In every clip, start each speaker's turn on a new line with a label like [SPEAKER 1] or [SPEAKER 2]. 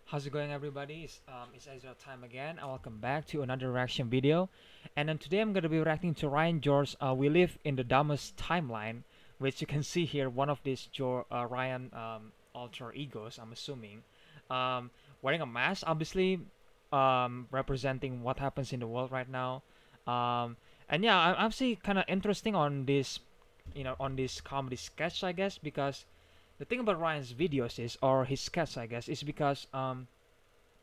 [SPEAKER 1] How's it going, everybody? It's Ezra time again, and welcome back to another reaction video. And then today I'm gonna be reacting to Ryan George. We live in the dumbest timeline, which you can see here. One of these Ryan alter egos, I'm assuming, wearing a mask, obviously, representing what happens in the world right now. Um, and yeah, I'm actually kind of interesting on this, on this comedy sketch, I guess, because the thing about Ryan's videos is, or his sketch, I guess, is because well,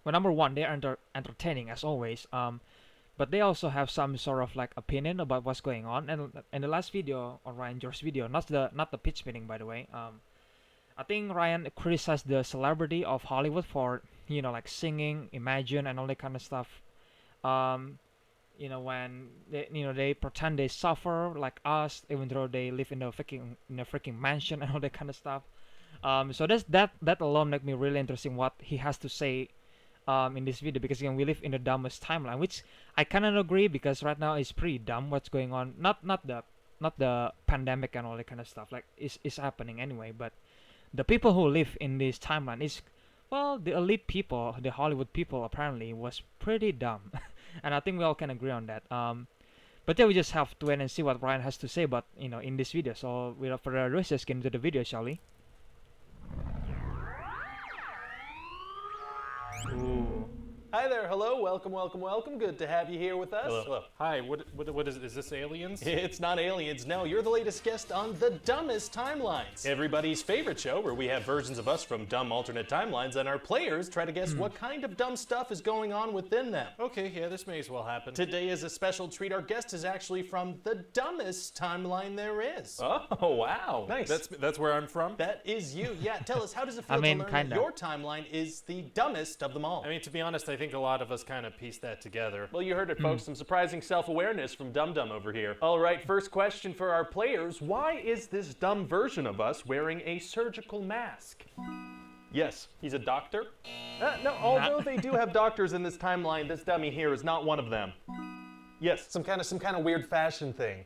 [SPEAKER 1] number one, they are entertaining as always. But they also have some sort of like opinion about what's going on. And in the last video, or Ryan George's video, not the pitch meeting, by the way. I think Ryan criticized the celebrity of Hollywood for like singing, Imagine, and all that kind of stuff. Um, when they pretend they suffer like us, even though they live in a freaking mansion and all that kind of stuff. So that alone make me really interesting what he has to say in this video, because again we live in the dumbest timeline, which I kind of agree, because right now it's pretty dumb what's going on. Not the pandemic and all that kind of stuff, like is happening anyway, but the people who live in this timeline is, well, the elite people, the Hollywood people apparently was pretty dumb, and I think we all can agree on that. But then we just have to wait and see what Ryan has to say about in this video. So without further ado, let's just get into the video, shall we? Ooh.
[SPEAKER 2] Hi there, hello, welcome, welcome, welcome. Good to have you here with us.
[SPEAKER 3] Hello. Hi, what is this aliens?
[SPEAKER 2] It's not aliens, no, you're the latest guest on The Dumbest Timelines. Everybody's favorite show where we have versions of us from dumb alternate timelines and our players try to guess what kind of dumb stuff is going on within them.
[SPEAKER 3] Okay, yeah, this may as well happen.
[SPEAKER 2] Today is a special treat. Our guest is actually from the dumbest timeline there is.
[SPEAKER 3] Oh, wow.
[SPEAKER 2] Nice.
[SPEAKER 3] That's where I'm from?
[SPEAKER 2] That is you. Yeah, tell us, how does it feel
[SPEAKER 1] I mean,
[SPEAKER 2] to learn
[SPEAKER 1] kinda.
[SPEAKER 2] that your timeline is the dumbest of them all?
[SPEAKER 3] I mean, to be honest, I think a lot of us kind of pieced that together.
[SPEAKER 2] Well, you heard it, folks. Some surprising self-awareness from Dum Dum over here. All right, first question for our players. Why is this dumb version of us wearing a surgical mask? Yes, he's a doctor. No, although they do have doctors in this timeline, this dummy here is not one of them. Yes, some kind of weird fashion thing.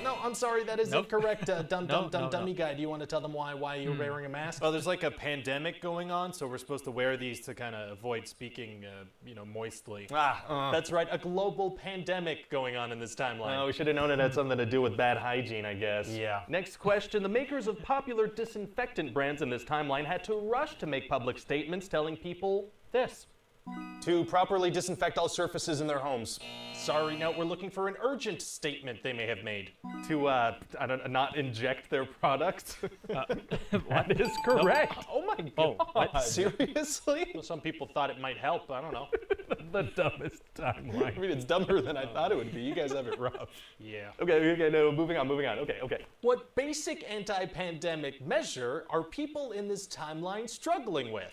[SPEAKER 2] No, I'm sorry, that is
[SPEAKER 1] Nope.
[SPEAKER 2] incorrect.
[SPEAKER 1] No,
[SPEAKER 2] Dummy guy. Do you want to tell them why you're wearing a mask?
[SPEAKER 3] Well, there's like a pandemic going on, so we're supposed to wear these to kind of avoid speaking, moistly.
[SPEAKER 2] That's right, a global pandemic going on in this timeline.
[SPEAKER 4] Oh, we should have known it had something to do with bad hygiene, I guess.
[SPEAKER 2] Yeah.
[SPEAKER 4] Next question. The makers of popular disinfectant brands in this timeline had to rush to make public statements telling people this.
[SPEAKER 2] To properly disinfect all surfaces in their homes. Sorry, no, we're looking for an urgent statement they may have made.
[SPEAKER 4] To, not inject their products.
[SPEAKER 2] That is correct. Oh my god.
[SPEAKER 1] what?
[SPEAKER 2] Seriously?
[SPEAKER 3] Well, some people thought it might help, I don't know.
[SPEAKER 4] The dumbest timeline.
[SPEAKER 2] I mean, it's dumber than I thought it would be. You guys have it rough.
[SPEAKER 3] Yeah.
[SPEAKER 4] Okay, no, moving on. Okay.
[SPEAKER 2] What basic anti-pandemic measure are people in this timeline struggling with?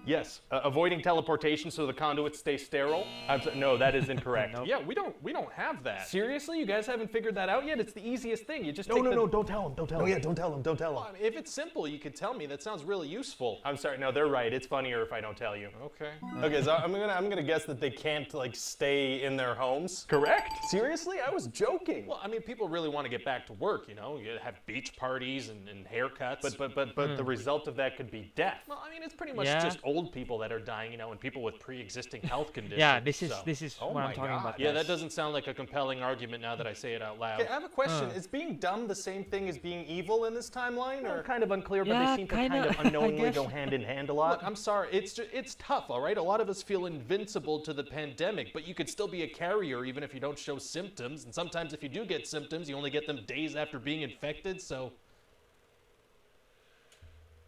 [SPEAKER 4] Yes, avoiding teleportation so the conduits stay sterile. No, that is incorrect.
[SPEAKER 1] Nope.
[SPEAKER 3] Yeah, we don't have that.
[SPEAKER 4] Seriously? You guys haven't figured that out yet? It's the easiest thing. You just
[SPEAKER 2] No,
[SPEAKER 4] take
[SPEAKER 2] no,
[SPEAKER 4] the...
[SPEAKER 2] no, don't tell them, don't tell them.
[SPEAKER 4] yeah, don't tell them.
[SPEAKER 2] Well, I mean, if it's simple, you could tell me. That sounds really useful.
[SPEAKER 4] I'm sorry, no, they're right. It's funnier if I don't tell you.
[SPEAKER 3] Okay.
[SPEAKER 2] Okay, so I'm gonna guess that they can't, like, stay in their homes.
[SPEAKER 4] Correct?
[SPEAKER 2] Seriously? I was joking.
[SPEAKER 3] Well, I mean, people really want to get back to work, you know? You have beach parties and haircuts.
[SPEAKER 4] But the result of that could be death.
[SPEAKER 3] Well, I mean, it's pretty much
[SPEAKER 1] Yeah.
[SPEAKER 3] just old people that are dying, and people with pre-existing health conditions.
[SPEAKER 1] Yeah, this is
[SPEAKER 3] so.
[SPEAKER 1] what I'm talking about.
[SPEAKER 3] Yeah,
[SPEAKER 1] guys.
[SPEAKER 3] that doesn't sound like a compelling argument now that I say it out loud.
[SPEAKER 2] Okay, I have a question. Is being dumb the same thing as being evil in this timeline,
[SPEAKER 4] Well,
[SPEAKER 2] or?
[SPEAKER 4] kind of unclear, but
[SPEAKER 1] Yeah,
[SPEAKER 4] they seem to kind
[SPEAKER 1] kinda,
[SPEAKER 4] of
[SPEAKER 1] I
[SPEAKER 4] unknowingly
[SPEAKER 1] guess.
[SPEAKER 4] go hand in hand a lot.
[SPEAKER 2] Look, I'm sorry. It's tough, all right? A lot of us feel invincible to the pandemic, but you could still be a carrier even if you don't show symptoms. And sometimes if you do get symptoms, you only get them days after being infected, so...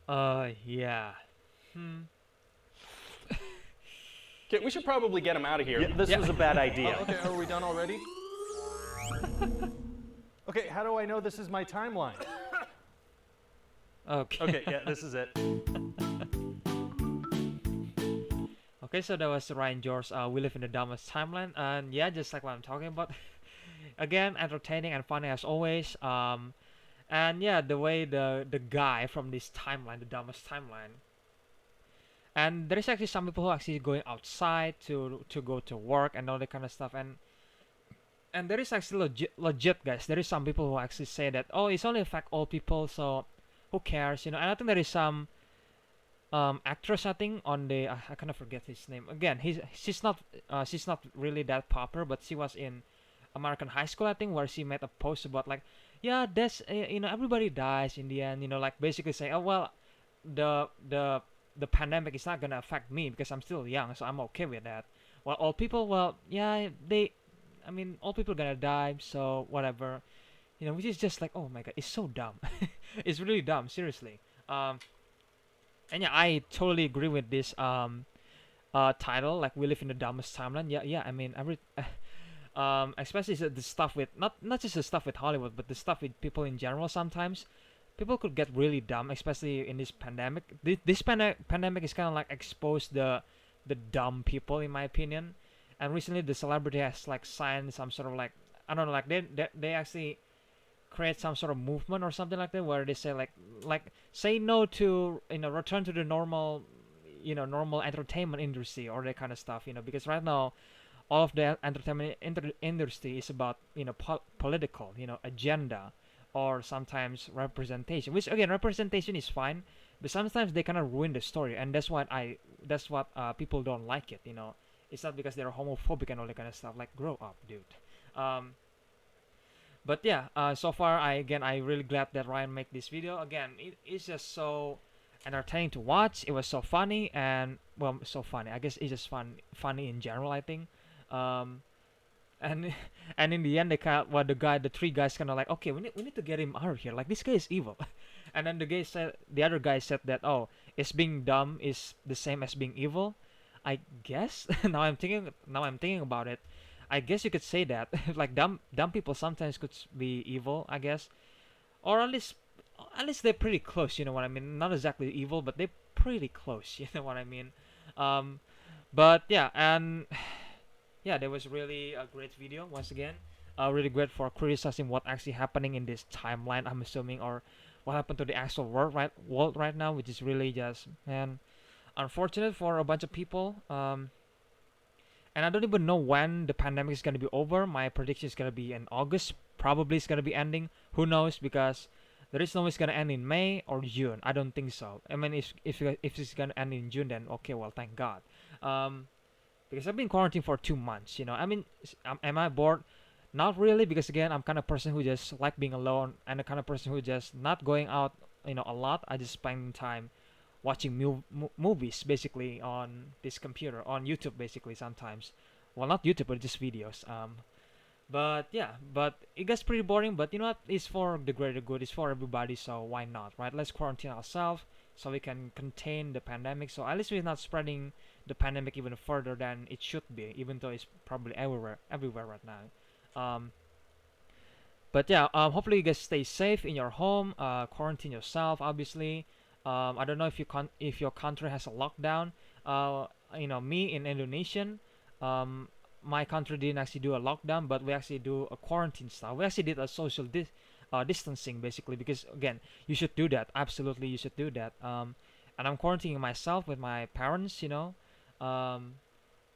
[SPEAKER 1] Yeah.
[SPEAKER 4] Okay, we should probably get him out of here.
[SPEAKER 2] Yeah.
[SPEAKER 4] This was a bad idea.
[SPEAKER 2] Oh, okay, are we done already? Okay, how do I know this is my timeline?
[SPEAKER 1] Okay.
[SPEAKER 4] Okay, yeah, this is it.
[SPEAKER 1] Okay, so that was Ryan George. We live in the dumbest timeline, and yeah, just like what I'm talking about. Again, entertaining and funny as always. And yeah, the way the guy from this timeline, the dumbest timeline. And there is actually some people who are actually going outside to go to work and all that kind of stuff. And there is actually legit guys. There is some people who actually say that, oh, it's only affect old people, so who cares, And I think there is some actress, I think, on the I kind of forget his name again. She's not really that popular, but she was in American High School, I think, where she made a post about like, yeah, that's everybody dies in the end, like basically saying, oh well, the the the pandemic is not gonna affect me because I'm still young, so I'm okay with that. Well, all people, well, yeah, I mean, all people gonna die, so whatever, which is just like, oh my god, it's so dumb. It's really dumb, seriously. Um, and yeah, I totally agree with this title, like we live in the dumbest timeline. Yeah, yeah. I mean, especially the stuff with not just the stuff with Hollywood, but the stuff with people in general. Sometimes people could get really dumb, especially in this pandemic. This pandemic is kind of like exposed the dumb people, in my opinion. And recently, the celebrity has like signed some sort of like, I don't know, like they actually create some sort of movement or something like that, where they say like say no to return to the normal normal entertainment industry or that kind of stuff, because right now all of the entertainment industry is about political agenda, or sometimes representation, which again, representation is fine, but sometimes they kind of ruin the story, and that's what people don't like it. It's not because they're homophobic and all that kind of stuff. Like, grow up, dude. um but yeah, so far I really glad that Ryan made this video. Again, it's just so entertaining to watch. It was so funny, and well, so funny, I guess it's just funny in general, I think. um and and in the end, they kind of, well, the three guys kind of like, okay, we need to get him out of here, like this guy is evil. And then the other guy said that, oh, it's being dumb is the same as being evil, I guess. Now I'm thinking about it. I guess you could say that. Like, dumb people sometimes could be evil, I guess, or at least they're pretty close. You know what I mean? Not exactly evil, but they're pretty close. You know what I mean? Um, but yeah, and yeah, that was really a great video once again. Really great for criticizing what actually happening in this timeline, I'm assuming, or what happened to the actual world right now, which is really just, man, unfortunate for a bunch of people. And I don't even know when the pandemic is gonna be over. My prediction is gonna be in August. Probably it's gonna be ending. Who knows? Because there is no it's gonna end in May or June. I don't think so. I mean, if it's gonna end in June, then okay, well, thank God. Um, because I've been quarantined for 2 months. I mean, am I bored? Not really, because again, I'm kind of person who just like being alone, and the kind of person who just not going out, a lot. I just spend time watching movies, basically, on this computer, on YouTube, basically, sometimes. Well, not YouTube, but just videos. But yeah, but it gets pretty boring. But you know what? It's for the greater good. It's for everybody. So why not, right? Let's quarantine ourselves so we can contain the pandemic. So at least we're not spreading the pandemic even further than it should be, even though it's probably everywhere right now. Um, but yeah, hopefully you guys stay safe in your home. Quarantine yourself, obviously. I don't know if your country has a lockdown. Me in Indonesian, my country didn't actually do a lockdown, but we actually do a quarantine style. We actually did a social distancing, basically, because again, you should do that. Absolutely, you should do that. And I'm quarantining myself with my parents. Um,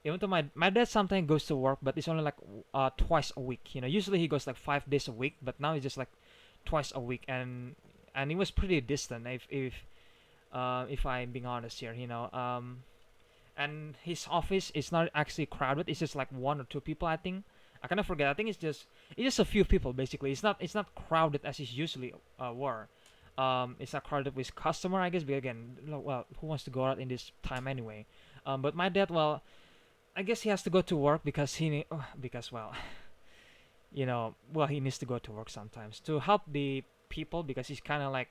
[SPEAKER 1] Even though my dad sometimes goes to work, but it's only like twice a week. Usually he goes like 5 days a week, but now it's just like twice a week, and it was pretty distant. If I'm being honest here, and his office is not actually crowded. It's just like one or two people, I think. I kind of forget. I think it's just a few people, basically. It's not crowded as it usually were. It's not crowded with customer, I guess. But again, well, who wants to go out in this time anyway? But my dad, well, I guess he has to go to work because well, well, he needs to go to work sometimes to help the people, because he's kind of like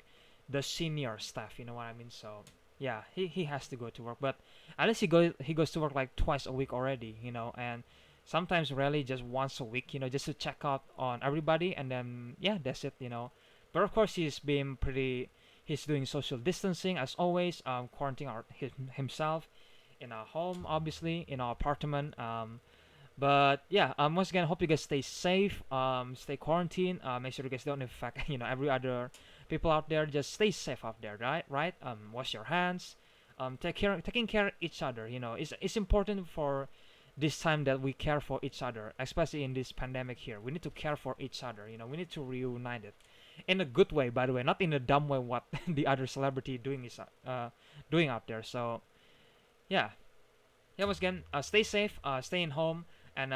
[SPEAKER 1] the senior staff. You know what I mean? So yeah, he has to go to work, but at least he goes to work like twice a week already. And sometimes really just once a week. Just to check out on everybody, and then yeah, that's it. But of course, he's doing social distancing as always. Quarantining himself in our home, obviously, in our apartment. But yeah, once again, hope you guys stay safe. Stay quarantined. Make sure you guys don't infect every other people out there. Just stay safe out there, right. Wash your hands. Taking care of each other. It's important for this time that we care for each other, especially in this pandemic here. We need to care for each other. We need to reunite it. in a good way, by the way, not in a dumb way what the other celebrity doing out there. So yeah, once again, stay safe, stay in home, and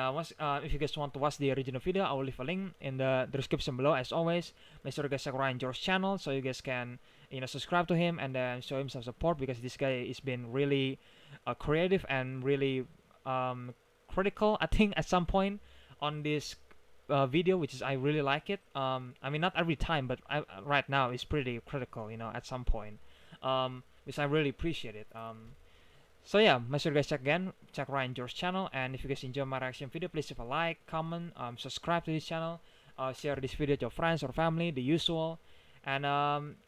[SPEAKER 1] if you guys want to watch the original video, I will leave a link in the description below. As always, make sure you guys check Ryan George's channel so you guys can subscribe to him and then show him some support, because this guy has been really creative and really critical, I think, at some point on this video, which is I really like it. I mean, not every time, but right now it's pretty critical, at some point, which I really appreciate it. So yeah, make sure you guys check Ryan George's channel, and if you guys enjoy my reaction video, please leave a like, comment, subscribe to this channel, share this video to your friends or family, the usual. And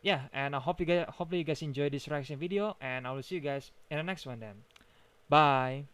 [SPEAKER 1] yeah, and I hopefully you guys enjoy this reaction video, and I will see you guys in the next one then. Bye.